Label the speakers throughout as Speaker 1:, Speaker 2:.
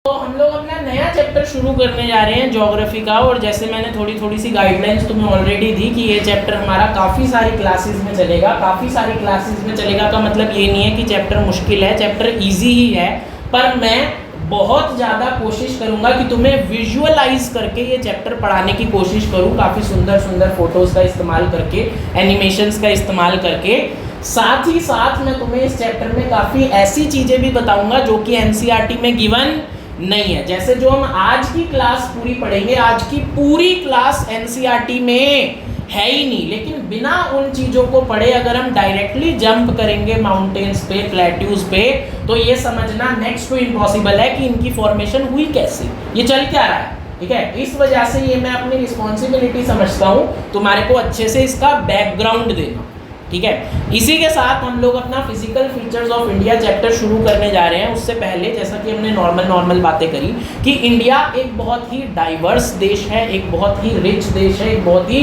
Speaker 1: तो हम लोग अपना नया चैप्टर शुरू करने जा रहे हैं ज्योग्राफी का। और जैसे मैंने थोड़ी सी गाइडलाइंस तुम्हें ऑलरेडी दी कि ये चैप्टर हमारा काफ़ी सारी क्लासेस में चलेगा। काफ़ी सारी क्लासेस में चलेगा का मतलब ये नहीं है कि चैप्टर मुश्किल है, चैप्टर इजी ही है, पर मैं बहुत ज़्यादा कोशिश करूँगा कि तुम्हें विजुअलाइज करके ये चैप्टर पढ़ाने की कोशिश करूँ, काफ़ी सुंदर सुंदर फोटोज़ का इस्तेमाल करके, एनिमेशंस का इस्तेमाल करके। साथ ही साथ मैं तुम्हें इस चैप्टर में काफ़ी ऐसी चीज़ें भी बताऊँगा जो कि एनसीईआरटी में गिवन नहीं है। जैसे जो हम आज की क्लास पूरी पढ़ेंगे, आज की पूरी क्लास एनसीईआरटी में है ही नहीं, लेकिन बिना उन चीज़ों को पढ़े अगर हम डायरेक्टली जंप करेंगे माउंटेन्स पे, प्लेट्यूज पे, तो ये समझना नेक्स्ट टू इम्पॉसिबल है कि इनकी फॉर्मेशन हुई कैसे, ये चल क्या रहा है। ठीक है, इस वजह से ये मैं अपनी रिस्पॉन्सिबिलिटी समझता हूँ तुम्हारे को अच्छे से इसका बैकग्राउंड देना। ठीक है, इसी के साथ हम लोग अपना physical features of India chapter शुरू करने जा रहे हैं। उससे पहले जैसा कि हमने नॉर्मल बातें करी कि इंडिया एक बहुत ही डाइवर्स देश है, एक बहुत ही रिच देश है, एक बहुत ही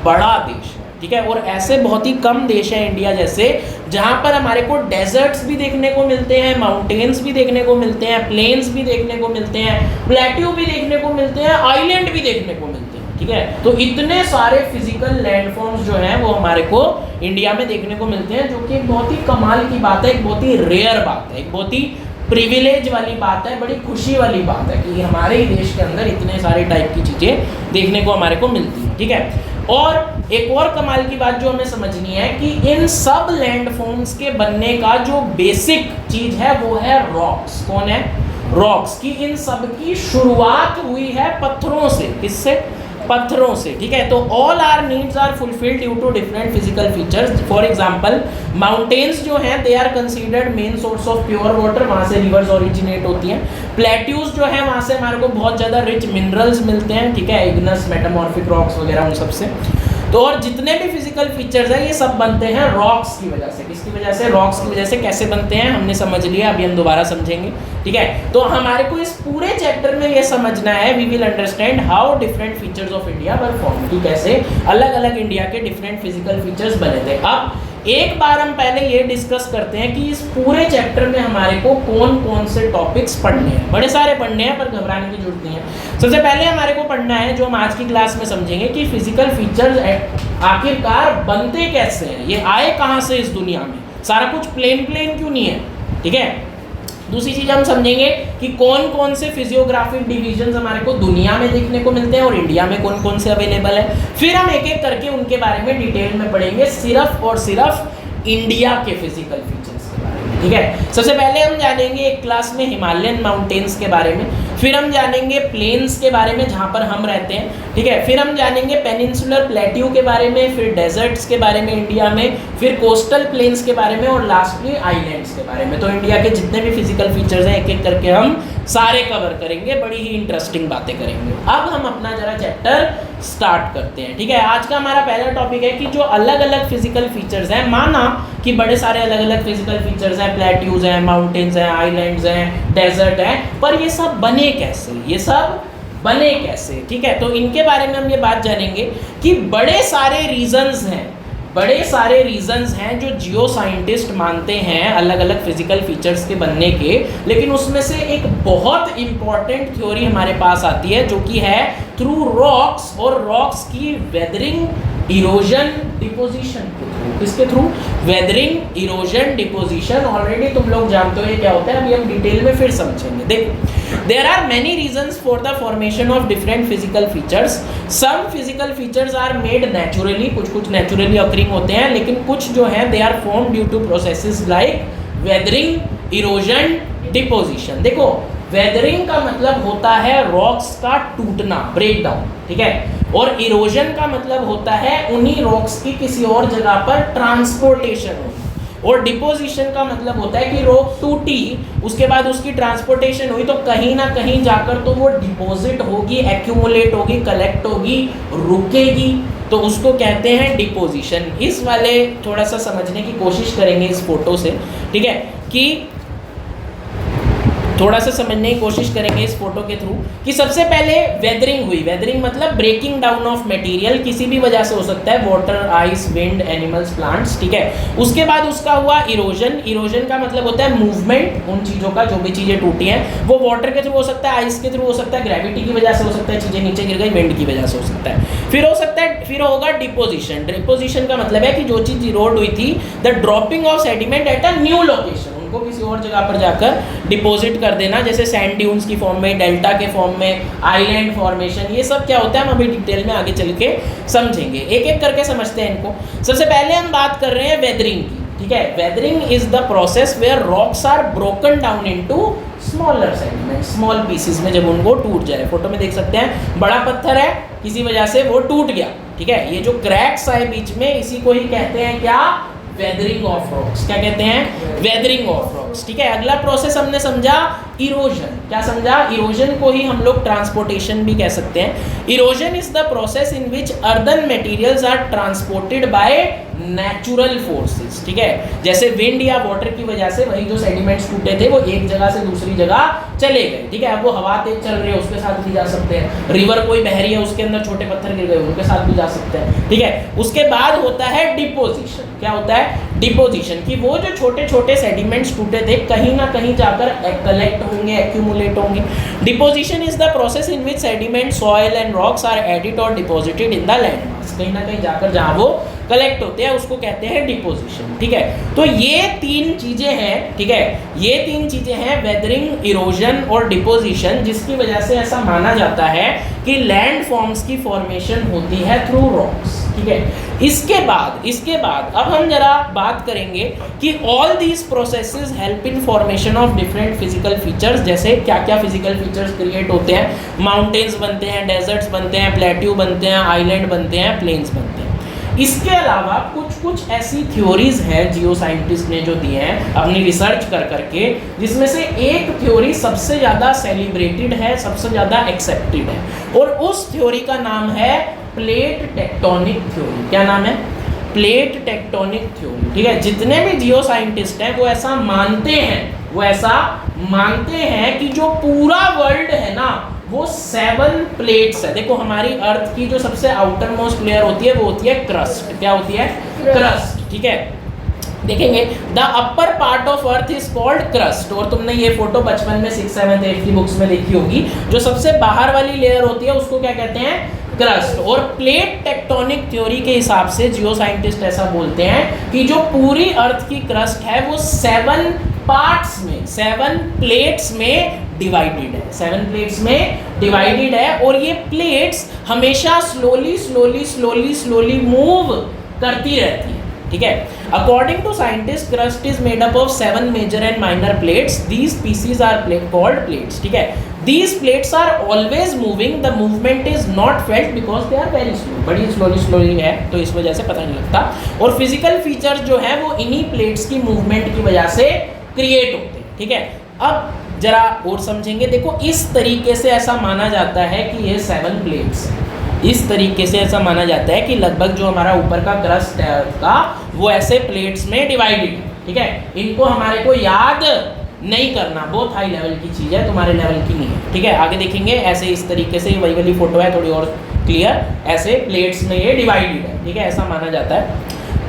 Speaker 1: बड़ा देश है। ठीक है, और ऐसे बहुत ही कम देश है इंडिया जैसे, जहाँ पर हमारे को डेजर्ट्स भी देखने को मिलते हैं, माउंटेन्स भी देखने को मिलते हैं, प्लेन्स भी देखने को मिलते हैं, प्लेट्यू भी देखने को मिलते हैं, आइलैंड भी देखने को मिलते हैं। ठीक है, तो इतने सारे फिजिकल लैंडफॉर्म्स जो हैं वो हमारे को इंडिया में देखने को मिलते हैं, जो कि एक बहुत ही कमाल की बात है, एक बहुत ही रेयर बात है, एक बहुत ही प्रिविलेज वाली बात है, बड़ी खुशी वाली बात है कि हमारे ही देश के अंदर इतने सारे टाइप की चीज़ें देखने को हमारे को मिलती हैं। ठीक है, और एक और कमाल की बात जो हमें समझनी है कि इन सब लैंडफॉर्म्स के बनने का जो बेसिक चीज़ है वो है रॉक्स। कौन है? रॉक्स। की इन सब की शुरुआत हुई है पत्थरों से। किससे? पत्थरों से। ठीक है, तो all our needs are fulfilled due to different physical features. For example mountains जो हैं they are considered main source of pure water, वहाँ से रिवर्स ओरिजिनेट होती हैं। प्लेट्यूज जो है वहाँ से हमारे को बहुत ज़्यादा रिच मिनरल्स मिलते हैं। ठीक है, इग्नस, मेटामॉर्फिक रॉक्स वगैरह उन सब से। तो और जितने भी फिजिकल फीचर्स हैं ये सब बनते हैं रॉक्स की वजह से। किसकी वजह से? रॉक्स की वजह से। कैसे बनते हैं हमने समझ लिया, अभी हम दोबारा समझेंगे। ठीक है, तो हमारे को इस पूरे चैप्टर में ये समझना है, we will understand how different features of India were form, कि कैसे अलग अलग इंडिया के डिफरेंट फिजिकल फीचर्स बने थे। अब एक बार हम पहले ये डिस्कस करते हैं कि इस पूरे चैप्टर में हमारे को कौन कौन से टॉपिक्स पढ़ने हैं। बड़े सारे पढ़ने हैं, पर घबराने की जरूरत नहीं है। सबसे पहले हमारे को पढ़ना है, जो हम आज की क्लास में समझेंगे, कि फिजिकल फीचर्स आखिरकार बनते कैसे हैं, ये आए कहाँ से इस दुनिया में, सारा कुछ प्लेन क्यों नहीं है। ठीक है, दूसरी चीज़ हम समझेंगे कि कौन कौन से फिजियोग्राफिक डिवीजन्स हमारे को दुनिया में देखने को मिलते हैं और इंडिया में कौन कौन से अवेलेबल है। फिर हम एक एक करके उनके बारे में डिटेल में पढ़ेंगे, सिर्फ और सिर्फ इंडिया के फिजिकल फीचर्स के बारे में। ठीक है, सबसे पहले हम जानेंगे एक क्लास में हिमालयन माउंटेन्स के बारे में, फिर हम जानेंगे प्लेन्स के बारे में जहाँ पर हम रहते हैं। ठीक है, फिर हम जानेंगे पेनिनसुलर प्लेट्यू के बारे में, फिर डेजर्ट्स के बारे में इंडिया में, फिर कोस्टल प्लेन्स के बारे में, और लास्टली आइलैंड्स के बारे में। तो इंडिया के जितने भी फिजिकल फीचर्स हैं एक एक करके हम सारे कवर करेंगे, बड़ी ही इंटरेस्टिंग बातें करेंगे। अब हम अपना जरा चैप्टर स्टार्ट करते हैं। ठीक है, आज का हमारा पहला टॉपिक है कि जो अलग अलग फिजिकल फीचर्स हैं, माना कि बड़े सारे अलग अलग फिजिकल फीचर्स हैं, प्लेट्यूज हैं, माउंटेन्स हैं, आइलैंड्स हैं, डेजर्ट हैं, पर ये सब बने कैसे, ये सब बने कैसे। ठीक है, तो इनके बारे में हम ये बात जानेंगे कि बड़े सारे रीजंस हैं, बड़े सारे रीजंस हैं जो जियो साइंटिस्ट मानते हैं अलग अलग फिजिकल फीचर्स के बनने के। लेकिन उसमें से एक बहुत इंपॉर्टेंट थ्योरी हमारे पास आती है, जो कि है थ्रू रॉक्स, और रॉक्स की वेदरिंग, इरोजन, डिपोजिशन के थ्रू। किसके through? Weathering, erosion, deposition. Already तुम लोग जानते हो ये क्या होता है, अभी हम डिटेल में फिर समझेंगे। देखो, there are many reasons for the formation of different physical features. Some physical features are made naturally, कुछ नेचुरली ऑकरिंग होते हैं, लेकिन कुछ जो है they are form due to processes like weathering, erosion, deposition. देखो, वेदरिंग का मतलब होता है रॉक्स का टूटना, ब्रेक डाउन। ठीक है, और इरोजन का मतलब होता है उन्हीं रॉक्स की किसी और जगह पर ट्रांसपोर्टेशन होना, और डिपोजिशन का मतलब होता है कि रॉक टूटी, उसके बाद उसकी ट्रांसपोर्टेशन हुई, तो कहीं ना कहीं जाकर तो वो डिपॉजिट होगी, एक्यूमुलेट होगी, कलेक्ट होगी, रुकेगी, तो उसको कहते हैं डिपोजिशन। इस वाले थोड़ा सा समझने की कोशिश करेंगे इस फोटो से। ठीक है, कि थोड़ा सा समझने की कोशिश करेंगे इस फोटो के थ्रू कि सबसे पहले वेदरिंग हुई। वेदरिंग मतलब ब्रेकिंग डाउन ऑफ मटेरियल, किसी भी वजह से हो सकता है, water, ice, wind, animals, plants, ठीक है। उसके बाद उसका हुआ इरोजन। इरोजन का मतलब होता है मूवमेंट उन चीज़ों का, जो भी चीज़ें टूटी हैं वो वाटर के थ्रू हो सकता है, आइस के थ्रू हो सकता है, ग्रेविटी की वजह से हो सकता है, चीज़ें नीचे गिर गई, विंड की वजह से हो सकता है। फिर हो सकता है, फिर होगा डिपोजिशन। डिपोजिशन का मतलब है कि जो चीज़ इरोड हुई थी, the dropping of sediment at a new location, उनको किसी और जगह पर जाकर डिपॉजिट कर देना, जैसे सैंड ड्यून्स की फॉर्म में, डेल्टा के फॉर्म में, आइलैंड फॉर्मेशन, ये सब क्या होता है हम अभी डिटेल में आगे चल के समझेंगे। एक एक करके समझते हैं इनको। सबसे पहले हम बात कर रहे हैं वेदरिंग की, ठीक है। Weathering is the process where rocks are broken down into smaller segment, small pieces में जब उनको टूट जाए। फोटो में देख सकते हैं बड़ा पत्थर है, किसी वजह से वो टूट गया, ठीक है। ये जो क्रैक्स आए बीच में, इसी को ही कहते हैं क्या, वेदरिंग ऑफ रॉक्स। क्या कहते हैं, वेदरिंग ऑफ रॉक्स, ठीक है। अगला प्रोसेस हमने समझा इरोजन। क्या समझा, इरोजन को ही हम लोग ट्रांसपोर्टेशन भी कह सकते हैं। Erosion is the process in which earthen materials are transported by natural forces, ठीक है। जैसे विंड या वाटर की वजह से वही जो सेडिमेंट्स टूटे थे वो एक जगह से दूसरी जगह चले गए, ठीक है। अब वो हवा तेज चल रही है उसके साथ भी जा सकते हैं, रिवर कोई बह रही है उसके अंदर छोटे पत्थर गिर गए उनके साथ भी जा सकते हैं, ठीक है। उसके बाद होता है डिपोजिशन। क्या होता है, डिपोजिशन, कि वो जो छोटे छोटे सेडिमेंट्स टूटे थे कहीं ना कहीं जाकर कलेक्ट होंगे, एक्यूमुलेट होंगे। Deposition is the process in which sediment, soil and rocks are added और deposited in the land mass, कहीं ना कहीं जाकर जहाँ वो कलेक्ट होते हैं उसको कहते हैं डिपोजिशन, ठीक है। तो ये तीन चीजें हैं, ठीक है, ये तीन चीजें हैं वेदरिंग, इरोजन और डिपोजिशन, जिसकी वजह से ऐसा माना जाता है कि लैंड फॉर्म्स की फॉर्मेशन होती है थ्रू रॉक्स, ठीक है। इसके बाद अब हम जरा बात करेंगे कि all these processes help in formation of different physical features. जैसे क्या क्या फिजिकल फीचर्स क्रिएट होते हैं, माउंटेन्स बनते हैं, डेजर्ट्स बनते हैं, प्लेट्यू बनते हैं, आइलैंड बनते हैं, प्लेन्स बनते हैं। इसके अलावा कुछ ऐसी थ्योरीज हैं जियो साइंटिस्ट ने जो दी हैं अपनी रिसर्च कर करके, जिसमें से एक थ्योरी सबसे ज़्यादा सेलिब्रेटेड है, सबसे ज़्यादा एक्सेप्टेड है, और उस थ्योरी का नाम है प्लेट टेक्टोनिक थ्योरी। क्या नाम है, प्लेट टेक्टोनिक थ्योरी, ठीक है। जितने भी जियो साइंटिस्ट हैं वो ऐसा मानते हैं कि जो पूरा वर्ल्ड है ना वो 7 प्लेट्स है। देखो हमारी अर्थ की जो सबसे आउटर मोस्ट लेयर होती है वो होती है क्रस्ट। क्या होती है, क्रस्ट, ठीक है। देखेंगे the upper part of earth is called crust, और तुमने ये फोटो बचपन में 6th 7th 8th की बुक्स में देखी होगी। जो सबसे बाहर वाली लेयर होती है उसको क्या कहते हैं, क्रस्ट। और प्लेट टेक्टोनिक थ्योरी के हिसाब से जियो साइंटिस्ट ऐसा बोलते हैं कि जो पूरी अर्थ की क्रस्ट है वो 7 पार्ट्स में, 7 प्लेट्स में डिवाइडेड है, 7 प्लेट्स में डिवाइडेड है। और ये प्लेट्स हमेशा स्लोली मूव करती रहती है, ठीक है। According to scientist crust is made up of 7 major and minor plates, these pieces are called plates, ठीक है। These plates are always moving, the movement is not felt because they are very slow, बड़ी slowly है तो इस वजह से पता नहीं लगता। और फिजिकल फीचर्स जो है वो इन्हीं प्लेट्स की मूवमेंट की वजह से क्रिएट होते हैं, ठीक है। अब जरा और समझेंगे, देखो इस तरीके से ऐसा माना जाता है कि ये 7 प्लेट्स हैं, इस तरीके से ऐसा माना जाता है कि लगभग जो हमारा ऊपर का क्रस्ट है का वो ऐसे प्लेट्स में डिवाइडेड है, ठीक है। इनको हमारे को याद नहीं करना, बहुत हाई लेवल की चीज़ है, तुम्हारे लेवल की नहीं है, ठीक है। आगे देखेंगे ऐसे इस तरीके से, वही वाली फोटो है थोड़ी और क्लियर, ऐसे प्लेट्स में ये डिवाइडेड है, ठीक है, ऐसा माना जाता है।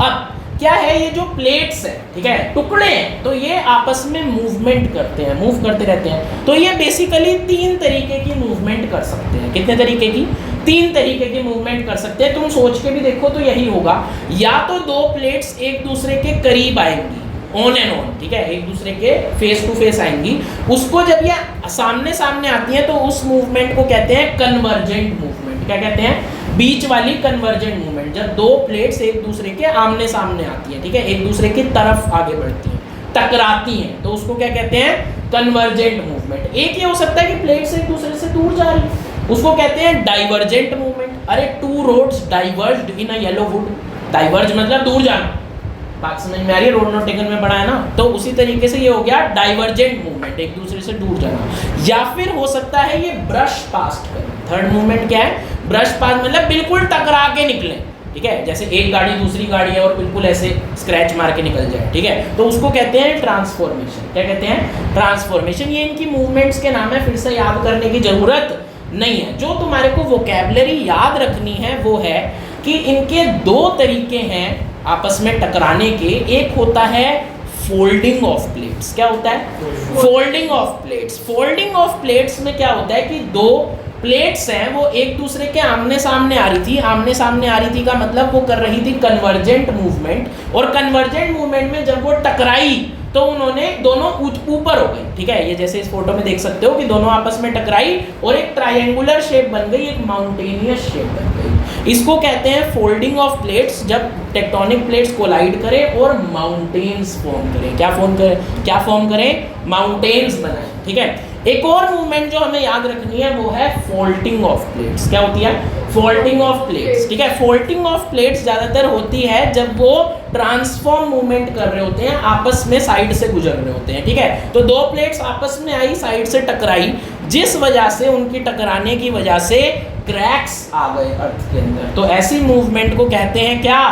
Speaker 1: अब क्या है, ये जो प्लेट्स है, ठीक है, टुकड़े हैं, तो ये आपस में मूवमेंट करते हैं, मूव करते रहते हैं। तो ये बेसिकली 3 तरीके की मूवमेंट कर सकते हैं। कितने तरीके की, 3 तरीके की मूवमेंट कर सकते हैं। तुम सोच के भी देखो तो यही होगा, या तो 2 प्लेट्स एक दूसरे के करीब आएंगी, ऑन एंड ऑन, ठीक है, एक दूसरे के फेस टू फेस आएंगी, उसको जब ये सामने सामने आती हैं तो उस मूवमेंट को कहते हैं कन्वर्जेंट मूवमेंट। क्या कहते हैं, बीच वाली कन्वर्जेंट मूवमेंट, जब 2 प्लेट्स एक दूसरे के आमने सामने आती हैं, ठीक है, एक दूसरे की तरफ आगे बढ़ती हैं, टकराती हैं, तो उसको क्या कहते हैं, कन्वर्जेंट मूवमेंट। एक ये हो सकता है कि प्लेट्स एक दूसरे से दूर जा रही है, उसको कहते हैं डाइवर्जेंट मूवमेंट। अरे 2 roads डाइवर्ज्ड in a yellow would, diverge मतलब दूर जाना, बात समझ में आ रही है, रोड नॉट टेकन में पढ़ा है ना, तो उसी तरीके से ये हो गया डाइवर्जेंट मूवमेंट, एक दूसरे से दूर जाना। या फिर हो सकता है ये ब्रश पास्ट करें, थर्ड मूवमेंट क्या है, ब्रश पास मतलब बिल्कुल टकरा के निकले, ठीक है, जैसे एक गाड़ी दूसरी गाड़ी है और बिल्कुल ऐसे स्क्रैच मार के निकल जाए, ठीक है, तो उसको कहते हैं ट्रांसफॉर्मेशन। क्या कहते हैं? ट्रांसफॉर्मेशन। ये इनकी मूवमेंट्स के नाम है, फिर से याद करने की जरूरत नहीं है। जो तुम्हारे को वोकैबुलरी याद रखनी है वो है कि इनके दो तरीके हैं आपस में टकराने के। एक होता है फोल्डिंग ऑफ प्लेट्स। क्या होता है? Folding of plates. Folding of plates में क्या होता है कि दो प्लेट्स हैं वो एक दूसरे के आमने सामने आ रही थी। आमने सामने आ रही थी का मतलब वो कर रही थी कन्वर्जेंट मूवमेंट, और कन्वर्जेंट मूवमेंट में जब वो टकराई तो उन्होंने दोनों ऊपर हो गई, ठीक है। ये जैसे इस फोटो में देख सकते हो कि दोनों आपस में टकराई और एक ट्रायंगुलर शेप बन गई, एक माउंटेनियस शेप बन गई। इसको कहते हैं फोल्डिंग ऑफ प्लेट्स, जब टेक्टोनिक प्लेट्स कोलाइड करें और माउंटेन्स फॉर्म करें। क्या फॉर्म करें? माउंटेन्स बनाएं, ठीक है। एक और मूवमेंट जो हमें याद रखनी है वो है फोल्डिंग ऑफ प्लेट्स। क्या होती है? फोल्डिंग ऑफ प्लेट्स, ठीक है। फोल्डिंग ऑफ प्लेट्स ज़्यादातर होती है जब वो ट्रांसफॉर्म मूवमेंट कर रहे होते हैं, आपस में साइड से गुजर रहे होते हैं, ठीक है। तो दो प्लेट्स आपस में आई, साइड से टकराई, जिस वजह से उनकी टकराने की वजह से क्रैक्स आ गए अर्थ के अंदर। तो ऐसी मूवमेंट को कहते हैं क्या?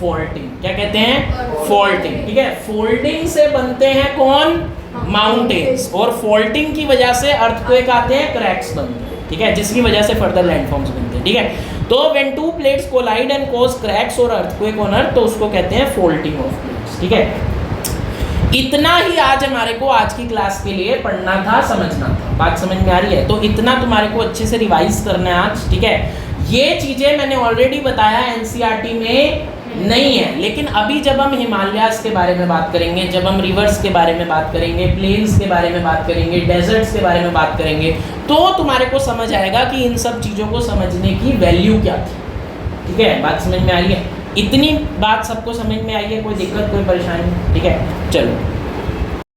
Speaker 1: फोल्डिंग। क्या कहते हैं? फोल्डिंग, ठीक है। फोल्डिंग से बनते हैं कौन? माउंटेन्स। और फोल्डिंग की वजह से अर्थक्वेक आते हैं, क्रैक्स बनते हैं, ठीक है, जिसकी वजह से फर्दर लैंडफॉर्म्स बनते हैं, ठीक है। तो when two plates collide and cause cracks और अर्थक्वेक ऑन अर्थ, तो उसको कहते हैं फोल्डिंग ऑफ प्लेट्स, ठीक है। इतना ही आज हमारे को आज की क्लास के लिए पढ़ना था, समझना था। बात समझ में आ रही है? तो इतना तुम्हारे को अच्छे से रिवाइज करना है आज, ठीक है। ये चीज़ें मैंने ऑलरेडी बताया एनसीईआरटी में नहीं है, लेकिन अभी जब हम हिमालयास के बारे में बात करेंगे, जब हम रिवर्स के बारे में बात करेंगे, प्लेन्स के बारे में बात करेंगे, डेजर्ट्स के बारे में बात करेंगे, तो तुम्हारे को समझ आएगा कि इन सब चीज़ों को समझने की वैल्यू क्या थी, ठीक है। बात समझ में आ रही है? इतनी बात सबको समझ में आई है? कोई दिक्कत, कोई परेशानी? ठीक है, चलो।